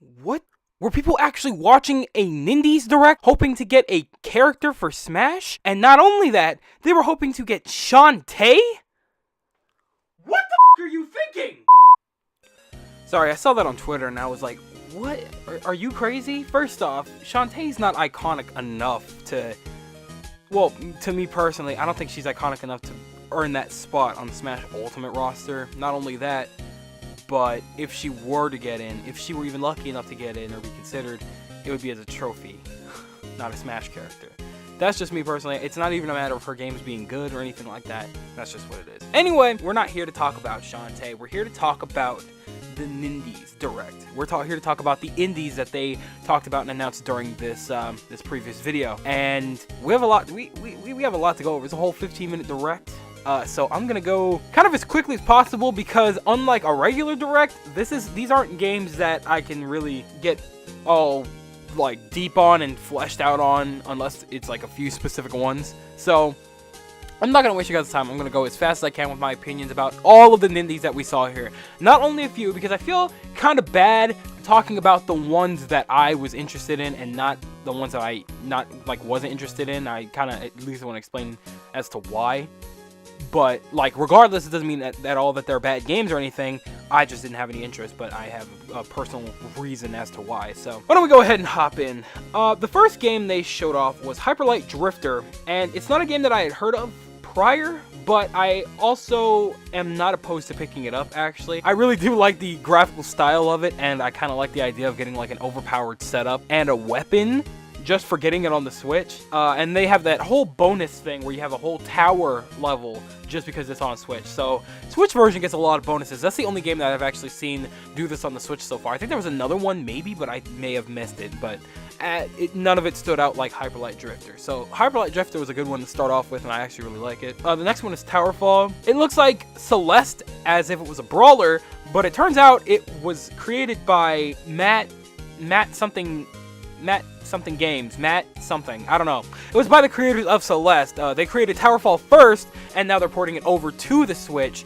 What? Were people actually watching a Nindies Direct hoping to get a character for Smash? And not only that, they were hoping to get Shante? What the f*** are you thinking? Sorry, I saw that on Twitter and I was like, what? Are you crazy? First off, Shantae's not iconic enough to... Well, to me personally, I don't think she's iconic enough to earn that spot on the Smash Ultimate roster. Not only that, but if she were to get in, if she were even lucky enough to get in or be considered, it would be as a trophy, not a Smash character. That's just me personally. It's not even a matter of her games being good or anything like that. That's just what it is. Anyway, we're not here to talk about Shante. We're here to talk about the Nindies Direct. We're here to talk about the indies that they talked about and announced during this this previous video. And we have a lot. We have a lot to go over. It's a whole 15-minute Direct. So I'm gonna go kind of as quickly as possible because unlike a regular Direct, these aren't games that I can really get all like deep on and fleshed out on unless it's like a few specific ones. So I'm not gonna waste you guys' time. I'm gonna go as fast as I can with my opinions about all of the Nindies that we saw here. Not only a few, because I feel kind of bad talking about the ones that I was interested in and not the ones that I wasn't interested in. I kind of at least want to explain as to why. But like regardless, it doesn't mean that at all that they're bad games or anything. I just didn't have any interest, but I have a personal reason as to why. So why don't we go ahead and hop in. The first game they showed off was Hyper Light Drifter, and it's not a game that I had heard of prior, but I also am not opposed to picking it up, actually. I really do like the graphical style of it, and I kind of like the idea of getting like an overpowered setup and a weapon just for getting it on the Switch. And they have that whole bonus thing where you have a whole tower level just because it's on Switch. So Switch version gets a lot of bonuses. That's the only game that I've actually seen do this on the Switch so far. I think there was another one maybe, but I may have missed it. But none of it stood out like Hyper Light Drifter. So Hyper Light Drifter was a good one to start off with, and I actually really like it. The next one is Towerfall. It looks like Celeste as if it was a brawler, but it turns out it was created by Matt something games, I don't know. It was by the creators of Celeste. They created Towerfall first, and now they're porting it over to the Switch,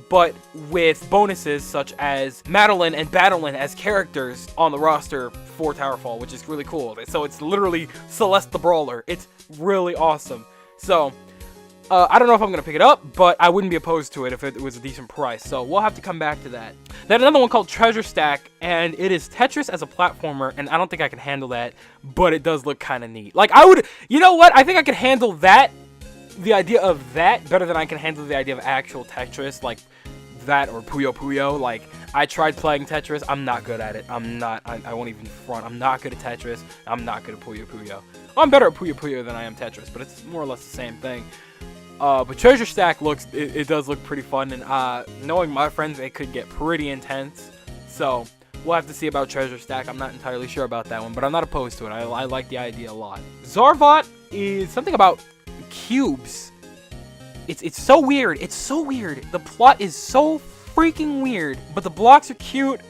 but with bonuses such as Madeline and Battlein as characters on the roster for Towerfall, which is really cool. So it's literally Celeste the Brawler. It's really awesome. So I don't know if I'm going to pick it up, but I wouldn't be opposed to it if it was a decent price. So we'll have to come back to that. Then another one called Treasure Stack, and it is Tetris as a platformer, and I don't think I can handle that, but it does look kind of neat. Like, you know what? I think I could handle that, the idea of that, better than I can handle the idea of actual Tetris, like that or Puyo Puyo. Like, I tried playing Tetris. I'm not good at it. I won't even front. I'm not good at Tetris. I'm not good at Puyo Puyo. I'm better at Puyo Puyo than I am Tetris, but it's more or less the same thing. But Treasure Stack it does look pretty fun, and knowing my friends, it could get pretty intense. So we'll have to see about Treasure Stack. I'm not entirely sure about that one, but I'm not opposed to it. I like the idea a lot. Zarvot is something about cubes. It's so weird. It's so weird. The plot is so freaking weird, but the blocks are cute,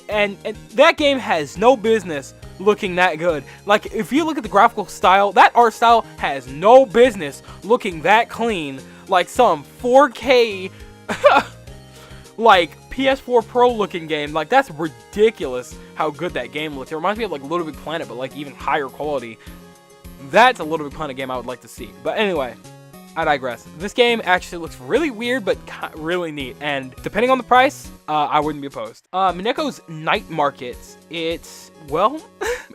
and that game has no business looking that good. Like, if you look at the graphical style, that art style has no business looking that clean. Like some 4K like PS4 Pro looking game. Like, that's ridiculous how good that game looks. It reminds me of like Little Big Planet, but like even higher quality. That's a Little Big Planet game I would like to see. But anyway, I digress. This game actually looks really weird, but really neat. And depending on the price, I wouldn't be opposed. Mineko's Night Market. Well,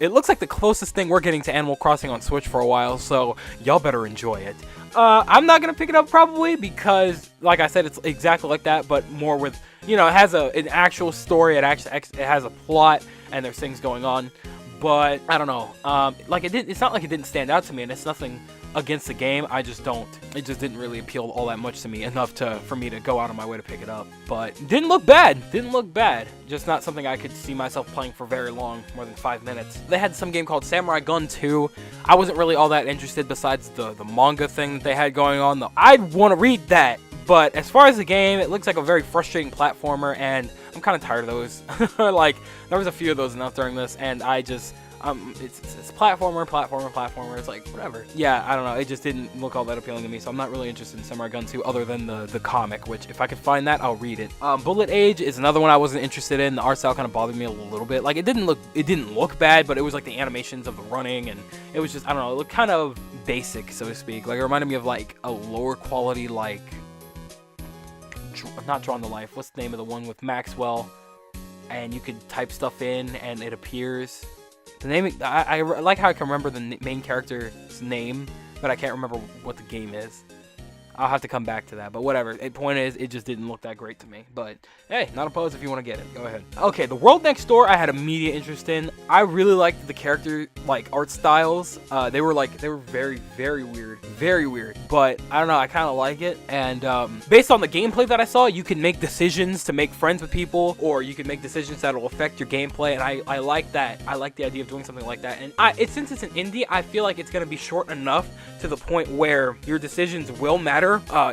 it looks like the closest thing we're getting to Animal Crossing on Switch for a while, so y'all better enjoy it. I'm not going to pick it up probably because, like I said, it's exactly like that, but more with, you know, it has an actual story, it has a plot, and there's things going on. But I don't know. It's not like it didn't stand out to me, and it's nothing against the game. It just didn't really appeal all that much to me enough for me to go out of my way to pick it up. But didn't look bad. Just not something I could see myself playing for very long, more than 5 minutes. They had some game called Samurai Gun 2. I wasn't really all that interested besides the manga thing that they had going on. I'd want to read that. But as far as the game, it looks like a very frustrating platformer, and I'm kind of tired of those. Like, there was a few of those enough during this, and I It's platformer. It's like whatever. Yeah, I don't know. It just didn't look all that appealing to me, so I'm not really interested in Samurai Gun 2 other than the comic, which if I could find that, I'll read it. Bullet Age is another one I wasn't interested in. The art style kind of bothered me a little bit. Like it didn't look bad, but it was like the animations of the running, and it was just, I don't know, it looked kind of basic, so to speak. Like it reminded me of like a lower quality, like not Drawn to Life. What's the name of the one with Maxwell? And you could type stuff in and it appears. The name, I like how I can remember the main character's name, but I can't remember what the game is. I'll have to come back to that, but whatever. The point is, it just didn't look that great to me. But hey, not opposed if you want to get it. Go ahead. Okay, the World Next Door, I had immediate interest in. I really liked the character, like, art styles. They were very, very weird. But I don't know, I kind of like it. And based on the gameplay that I saw, you can make decisions to make friends with people, or you can make decisions that will affect your gameplay. And I like that. I like the idea of doing something like that. And since it's an indie, I feel like it's gonna be short enough to the point where your decisions will matter.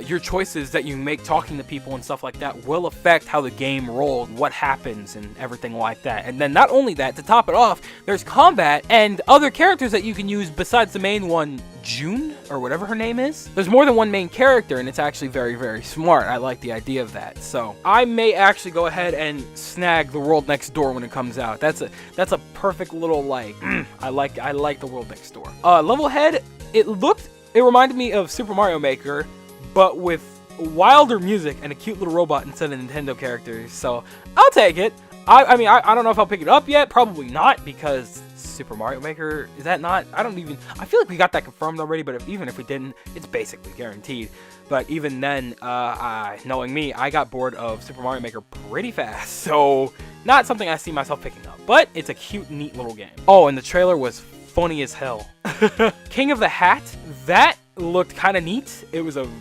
Your choices that you make talking to people and stuff like that will affect how the game rolls, what happens, and everything like that. And then not only that, to top it off, there's combat and other characters that you can use besides the main one, June, or whatever her name is. There's more than one main character, and it's actually very, very smart. I like the idea of that. So I may actually go ahead and snag the World Next Door when it comes out. That's a perfect little, like, I like the World Next Door. Level Head, it reminded me of Super Mario Maker, but with wilder music and a cute little robot instead of Nintendo characters. So I'll take it. I mean, I don't know if I'll pick it up yet. Probably not, because Super Mario Maker, is that not? I feel like we got that confirmed already, but even if we didn't, it's basically guaranteed. But even then, knowing me, I got bored of Super Mario Maker pretty fast. So not something I see myself picking up, but it's a cute, neat little game. Oh, and the trailer was funny as hell. King of the Hat, that looked kind of neat.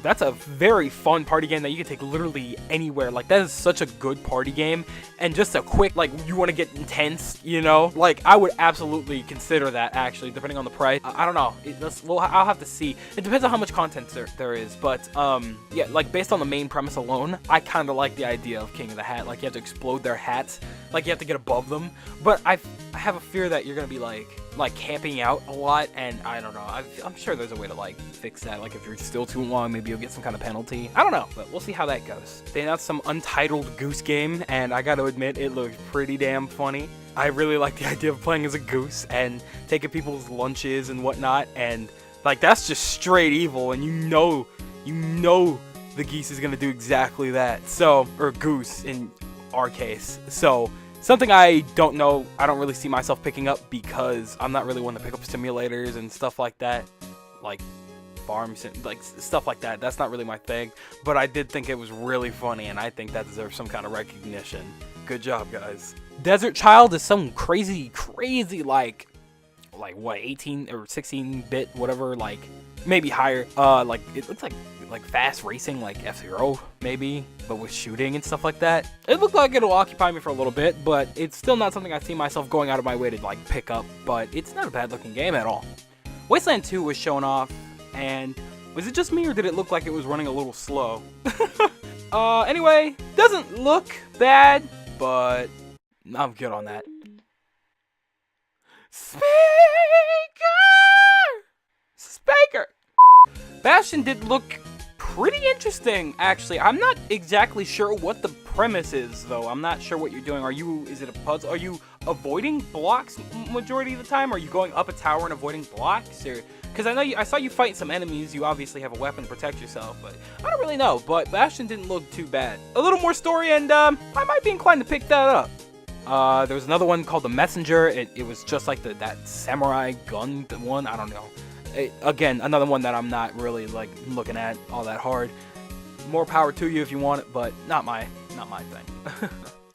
That's a very fun party game that you can take literally anywhere. Like, that is such a good party game, and just a quick, like, you want to get intense, you know, like, I would absolutely consider that, actually, depending on the price. I don't know, I'll have to see. It depends on how much content there is, but yeah, like, based on the main premise alone, I kind of like the idea of King of the Hat. Like, you have to explode their hats, like, you have to get above them, but I have a fear that you're gonna be like camping out a lot, and I don't know. I'm sure there's a way to like fix that. Like, if you're still too long, maybe you'll get some kind of penalty. I don't know, but we'll see how that goes. They announced some untitled goose game, and I gotta admit, it looks pretty damn funny. I really like the idea of playing as a goose and taking people's lunches and whatnot, and like, that's just straight evil, and you know the geese is gonna do exactly that. So, or goose in our case. So, something I don't know, I don't really see myself picking up, because I'm not really one to pick up simulators and stuff like that, like farms, like stuff like that. That's not really my thing, but I did think it was really funny, and I think that deserves some kind of recognition. Good job, guys. Desert Child is some crazy, like what, 18 or 16-bit, whatever, like maybe higher. Like, it looks like fast racing, like F-Zero maybe, but with shooting and stuff like that. It looked like it'll occupy me for a little bit, but it's still not something I see myself going out of my way to like pick up, but it's not a bad looking game at all. Wasteland 2 was shown off, and was it just me, or did it look like it was running a little slow? Anyway, doesn't look bad, but I'm good on that. Speaker! Bastion did look pretty interesting, actually. I'm not exactly sure what the premise is, though. I'm not sure what you're doing. Is it a puzzle? Are you avoiding blocks majority of the time? Are you going up a tower and avoiding blocks? Or, because I saw you fight some enemies. You obviously have a weapon to protect yourself, but I don't really know. But Bastion didn't look too bad. A little more story, and I might be inclined to pick that up. There was another one called The Messenger. It was just like that samurai gun one. I don't know. Again, another one that I'm not really like looking at all that hard. More power to you if you want it, but not my thing.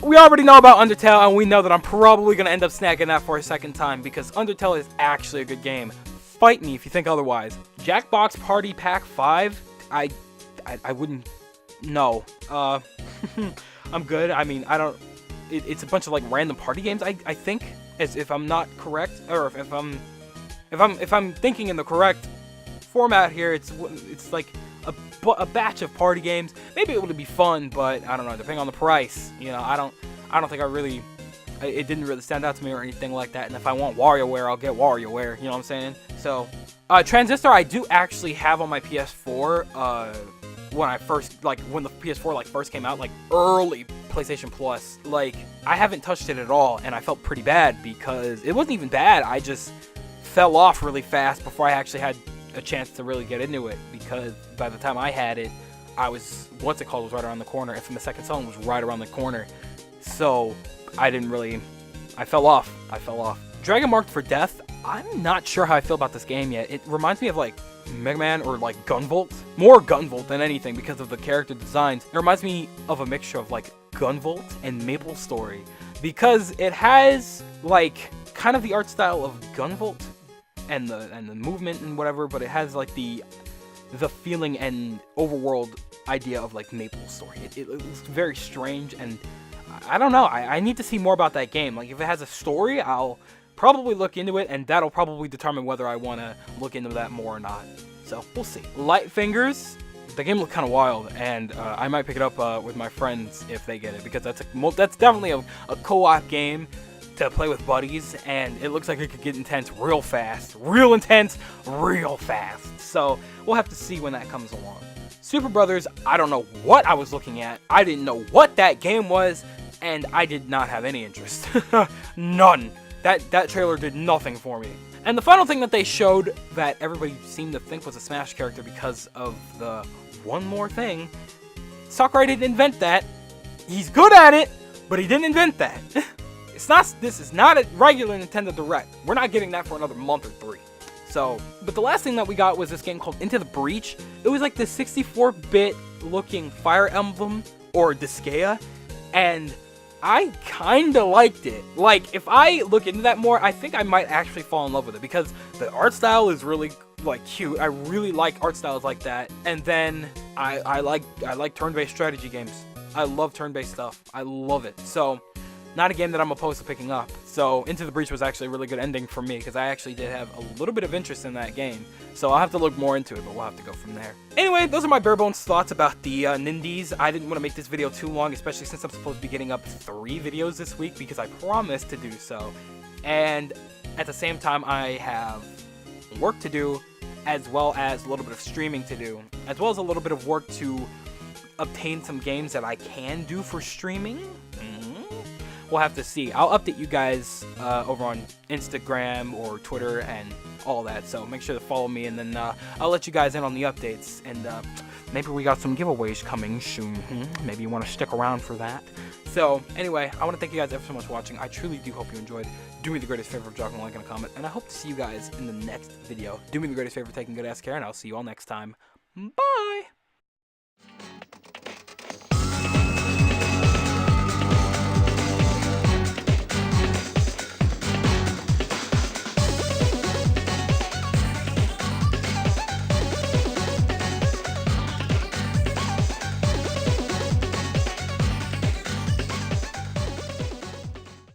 We already know about Undertale, and we know that I'm probably gonna end up snagging that for a second time, because Undertale is actually a good game. Fight me if you think otherwise. Jackbox Party Pack 5? I wouldn't. No. I'm good. I mean, I don't. It's a bunch of like random party games. I think, as if I'm not correct, or if I'm thinking in the correct format here, it's like a batch of party games. Maybe it would be fun, but I don't know, depending on the price, you know, I don't think I really it didn't really stand out to me or anything like that. And if I want WarioWare, I'll get WarioWare. You know what I'm saying? So, Transistor I do actually have on my PS4. When the PS4 first came out, early PlayStation Plus. I haven't touched it at all, and I felt pretty bad because it wasn't even bad. I just fell off really fast before I actually had a chance to really get into it, because by the time I had it, was right around the corner, and from the second Son was right around the corner. So I fell off. Dragon Marked for Death, I'm not sure how I feel about this game yet. It reminds me of Mega Man or Gunvolt. More Gunvolt than anything because of the character designs. It reminds me of a mixture of Gunvolt and MapleStory, because it has kind of the art style of Gunvolt and the movement and whatever, but it has the feeling and overworld idea of MapleStory. It looks very strange, and I don't know. I need to see more about that game. If it has a story, I'll probably look into it, and that'll probably determine whether I want to look into that more or not. So we'll see. Light Fingers, the game looked kind of wild, and I might pick it up with my friends if they get it, because that's definitely a co-op game to play with buddies, and it looks like it could get intense real fast. Real intense, real fast. So we'll have to see when that comes along. Super Brothers, I don't know what I was looking at. I didn't know what that game was, and I did not have any interest. None. That trailer did nothing for me. And the final thing that they showed that everybody seemed to think was a Smash character because of the one more thing, Sakurai didn't invent that. He's good at it, but he didn't invent that. This is not a regular Nintendo Direct. We're not getting that for another month or 3. So, but the last thing that we got was this game called Into the Breach. It was the 64-bit looking Fire Emblem or Disgaea, and I kinda liked it. If I look into that more, I think I might actually fall in love with it, because the art style is really cute. I really like art styles like that. And then I like turn-based strategy games. I love turn-based stuff. I love it. So, not a game that I'm opposed to picking up. So, Into the Breach was actually a really good ending for me, because I actually did have a little bit of interest in that game. So, I'll have to look more into it, but we'll have to go from there. Anyway, those are my bare bones thoughts about the Nindies. I didn't want to make this video too long, especially since I'm supposed to be getting up 3 videos this week, because I promised to do so. And at the same time, I have work to do, as well as a little bit of streaming to do, as well as a little bit of work to obtain some games that I can do for streaming. We'll have to see. I'll update you guys over on Instagram or Twitter and all that. So make sure to follow me, and then I'll let you guys in on the updates. And maybe we got some giveaways coming soon. Maybe you want to stick around for that. So anyway, I want to thank you guys ever so much for watching. I truly do hope you enjoyed. Do me the greatest favor of dropping a like and a comment. And I hope to see you guys in the next video. Do me the greatest favor of taking good ass care, and I'll see you all next time. Bye!